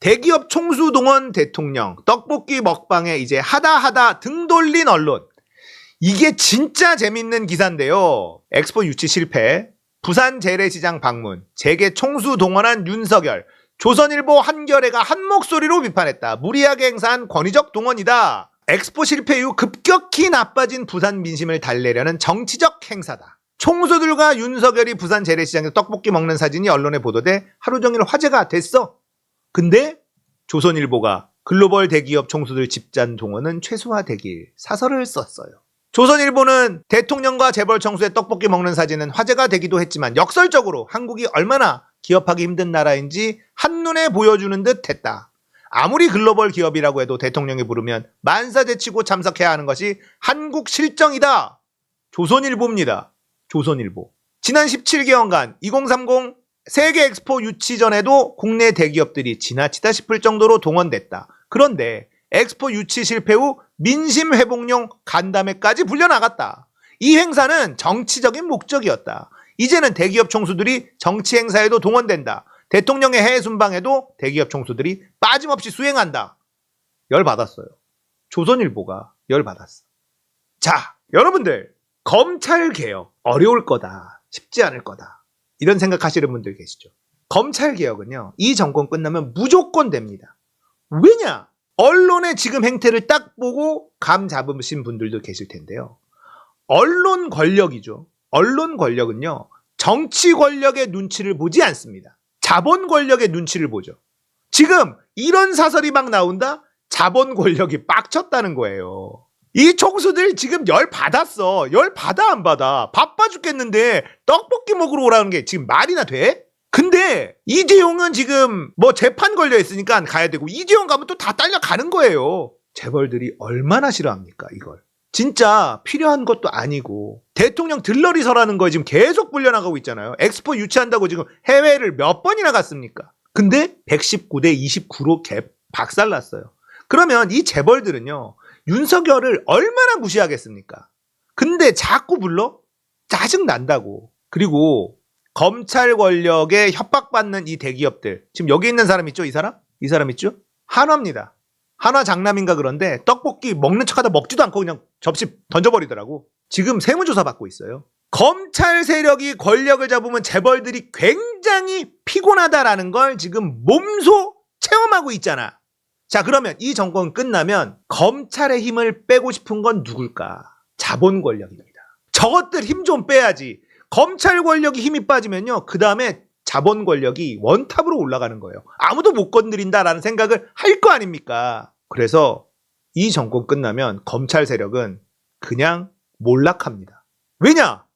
대기업 총수 동원 대통령, 떡볶이 먹방에 이제 하다 등 돌린 언론. 이게 진짜 재밌는 기사인데요. 엑스포 유치 실패, 부산 재래시장 방문, 재계 총수 동원한 윤석열, 조선일보 한겨레가 한 목소리로 비판했다. 무리하게 행사한 권위적 동원이다. 엑스포 실패 이후 급격히 나빠진 부산 민심을 달래려는 정치적 행사다. 총수들과 윤석열이 부산 재래시장에서 떡볶이 먹는 사진이 언론에 보도돼 하루 종일 화제가 됐어. 근데 조선일보가 글로벌 대기업 총수들 집단 동원은 최소화되길 사설을 썼어요. 조선일보는 대통령과 재벌 총수의 떡볶이 먹는 사진은 화제가 되기도 했지만 역설적으로 한국이 얼마나 기업하기 힘든 나라인지 한눈에 보여주는 듯 했다. 아무리 글로벌 기업이라고 해도 대통령이 부르면 만사제치고 참석해야 하는 것이 한국 실정이다. 조선일보입니다. 조선일보. 지난 17개월간 2030 세계 엑스포 유치 전에도 국내 대기업들이 지나치다 싶을 정도로 동원됐다. 그런데 엑스포 유치 실패 후 민심 회복용 간담회까지 불려나갔다. 이 행사는 정치적인 목적이었다. 이제는 대기업 총수들이 정치 행사에도 동원된다. 대통령의 해외 순방에도 대기업 총수들이 빠짐없이 수행한다. 열받았어요. 조선일보가 열받았어. 자, 여러분들, 검찰개혁 어려울 거다. 쉽지 않을 거다. 이런 생각하시는 분들 계시죠. 검찰개혁은요, 이 정권 끝나면 무조건 됩니다. 왜냐? 언론의 지금 행태를 딱 보고 감 잡으신 분들도 계실 텐데요. 언론 권력이죠. 언론 권력은요, 정치 권력의 눈치를 보지 않습니다. 자본 권력의 눈치를 보죠. 지금 이런 사설이 막 나온다? 자본 권력이 빡쳤다는 거예요. 이 총수들 지금 열 받았어. 열 받아 안 받아? 바빠 죽겠는데 떡볶이 먹으러 오라는 게 지금 말이나 돼? 근데 이재용은 지금 뭐 재판 걸려 있으니까 가야 되고 이재용 가면 또 다 딸려가는 거예요. 재벌들이 얼마나 싫어합니까 이걸. 진짜 필요한 것도 아니고 대통령 들러리서라는 거에 지금 계속 불려나가고 있잖아요. 엑스포 유치한다고 지금 해외를 몇 번이나 갔습니까? 근데 119대 29로 박살났어요. 그러면 이 재벌들은요, 윤석열을 얼마나 무시하겠습니까? 근데 자꾸 불러? 짜증난다고. 그리고 검찰 권력에 협박받는 이 대기업들, 지금 여기 있는 사람 있죠? 이 사람? 이 사람 있죠? 한화입니다. 한화 장남인가 그런데 떡볶이 먹는 척하다 먹지도 않고 그냥 접시 던져버리더라고. 지금 세무조사 받고 있어요. 검찰 세력이 권력을 잡으면 재벌들이 굉장히 피곤하다라는 걸 지금 몸소 체험하고 있잖아. 자, 그러면 이 정권 끝나면 검찰의 힘을 빼고 싶은 건 누굴까? 자본 권력입니다. 저것들 힘 좀 빼야지. 검찰 권력이 힘이 빠지면요, 그 다음에 자본 권력이 원탑으로 올라가는 거예요. 아무도 못 건드린다라는 생각을 할 거 아닙니까? 그래서 이 정권 끝나면 검찰 세력은 그냥 몰락합니다. 왜냐?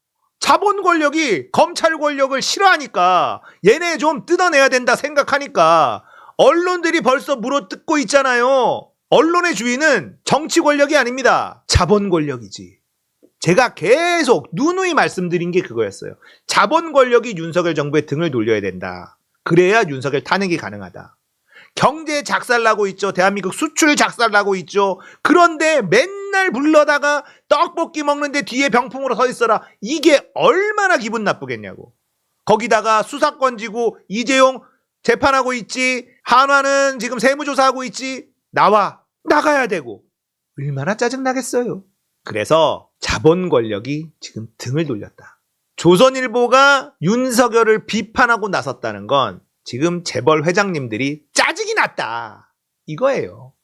자본 권력이 검찰 권력을 싫어하니까, 얘네 좀 뜯어내야 된다 생각하니까 언론들이 벌써 물어뜯고 있잖아요. 언론의 주인은 정치 권력이 아닙니다. 자본 권력이지. 제가 계속 누누이 말씀드린 게 그거였어요. 자본 권력이 윤석열 정부의 등을 돌려야 된다. 그래야 윤석열 탄핵이 가능하다. 경제 작살나고 있죠. 대한민국 수출 작살나고 있죠. 그런데 맨날 불러다가 떡볶이 먹는데 뒤에 병풍으로 서 있어라. 이게 얼마나 기분 나쁘겠냐고. 거기다가 수사권 지고 이재용 재판하고 있지. 한화는 지금 세무조사하고 있지. 나가야 되고. 얼마나 짜증나겠어요. 그래서 자본 권력이 지금 등을 돌렸다. 조선일보가 윤석열을 비판하고 나섰다는 건 지금 재벌 회장님들이 짜증이 났다. 이거예요.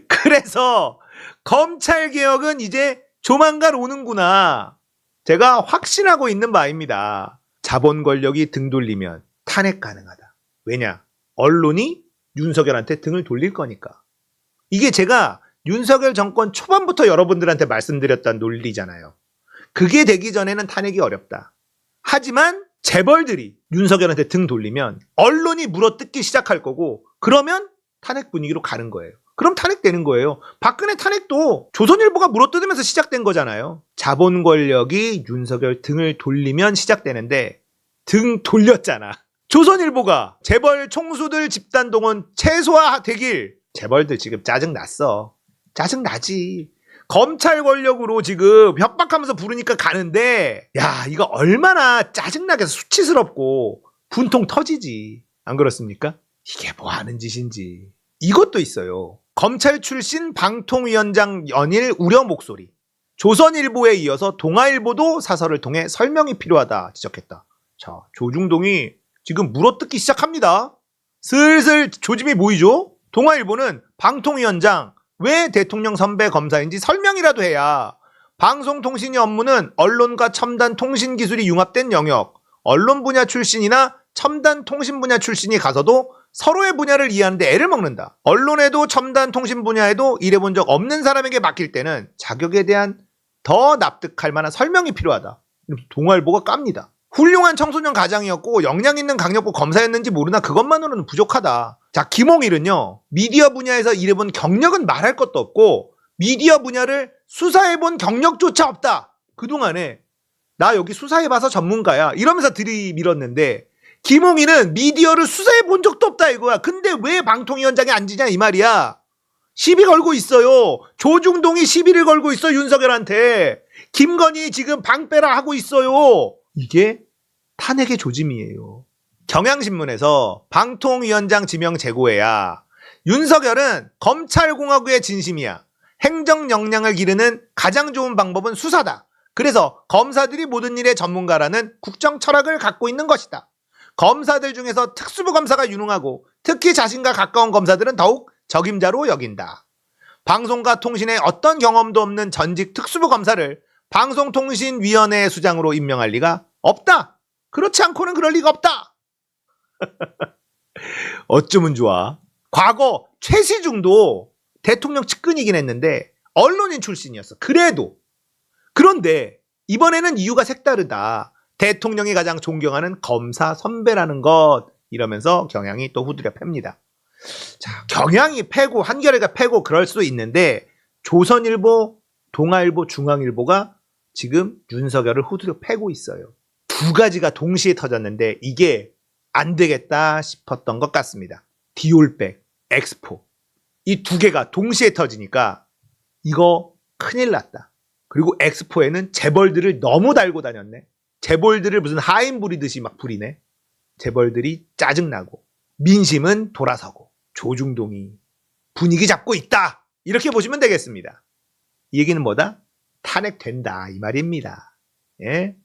그래서 검찰개혁은 이제 조만간 오는구나. 제가 확신하고 있는 바입니다. 자본 권력이 등 돌리면 탄핵 가능하다. 왜냐? 언론이 윤석열한테 등을 돌릴 거니까. 이게 제가 윤석열 정권 초반부터 여러분들한테 말씀드렸던 논리잖아요. 그게 되기 전에는 탄핵이 어렵다. 하지만 재벌들이 윤석열한테 등 돌리면 언론이 물어뜯기 시작할 거고, 그러면 탄핵 분위기로 가는 거예요. 그럼 탄핵되는 거예요. 박근혜 탄핵도 조선일보가 물어뜯으면서 시작된 거잖아요. 자본 권력이 윤석열 등을 돌리면 시작되는데 등 돌렸잖아. 조선일보가 재벌 총수들 집단 동원 최소화되길. 재벌들 지금 짜증났어. 짜증나지. 검찰 권력으로 지금 협박하면서 부르니까 가는데, 야, 이거 얼마나 짜증나게 수치스럽고 분통 터지지. 안 그렇습니까? 이게 뭐 하는 짓인지. 이것도 있어요. 검찰 출신 방통위원장 연일 우려 목소리. 조선일보에 이어서 동아일보도 사설을 통해 설명이 필요하다 지적했다. 자, 조중동이 지금 물어뜯기 시작합니다. 슬슬 조짐이 보이죠? 동아일보는 방통위원장 왜 대통령 선배 검사인지 설명이라도 해야 방송통신의 업무는 언론과 첨단 통신 기술이 융합된 영역, 언론 분야 출신이나 첨단 통신 분야 출신이 가서도 서로의 분야를 이해하는데 애를 먹는다. 언론에도 첨단 통신 분야에도 일해본 적 없는 사람에게 맡길 때는 자격에 대한 더 납득할 만한 설명이 필요하다. 동아일보가 깝니다. 훌륭한 청소년 가장이었고 역량 있는 강력부 검사였는지 모르나 그것만으로는 부족하다. 자, 김홍일은요. 미디어 분야에서 일해본 경력은 말할 것도 없고 미디어 분야를 수사해본 경력조차 없다. 그동안에 나 여기 수사해봐서 전문가야 이러면서 들이밀었는데 김홍일은 미디어를 수사해본 적도 없다 이거야. 근데 왜 방통위원장에 앉으냐 이 말이야. 시비 걸고 있어요. 조중동이 시비를 걸고 있어 윤석열한테. 김건희 지금 방빼라 하고 있어요. 이게 탄핵의 조짐이에요. 경향신문에서 방통위원장 지명 재고해야 윤석열은 검찰공화국의 진심이야. 행정 역량을 기르는 가장 좋은 방법은 수사다. 그래서 검사들이 모든 일의 전문가라는 국정 철학을 갖고 있는 것이다. 검사들 중에서 특수부 검사가 유능하고 특히 자신과 가까운 검사들은 더욱 적임자로 여긴다. 방송과 통신에 어떤 경험도 없는 전직 특수부 검사를 방송통신위원회 수장으로 임명할 리가 없다. 그렇지 않고는 그럴 리가 없다. 어쩌면 좋아. 과거 최시중도 대통령 측근이긴 했는데 언론인 출신이었어. 그런데 이번에는 이유가 색다르다. 대통령이 가장 존경하는 검사 선배라는 것 이러면서 경향이 또 후드려 팹니다. 자, 경향이 패고 한겨레가 패고 그럴 수도 있는데 조선일보, 동아일보, 중앙일보가 지금 윤석열을 후드려 패고 있어요. 두 가지가 동시에 터졌는데 이게 안 되겠다 싶었던 것 같습니다. 디올백, 엑스포 이 두 개가 동시에 터지니까 이거 큰일 났다. 그리고 엑스포에는 재벌들을 너무 달고 다녔네. 재벌들을 무슨 하인 부리듯이 막 부리네. 재벌들이 짜증나고 민심은 돌아서고 조중동이 분위기 잡고 있다. 이렇게 보시면 되겠습니다. 이 얘기는 뭐다? 탄핵된다 이 말입니다. 예?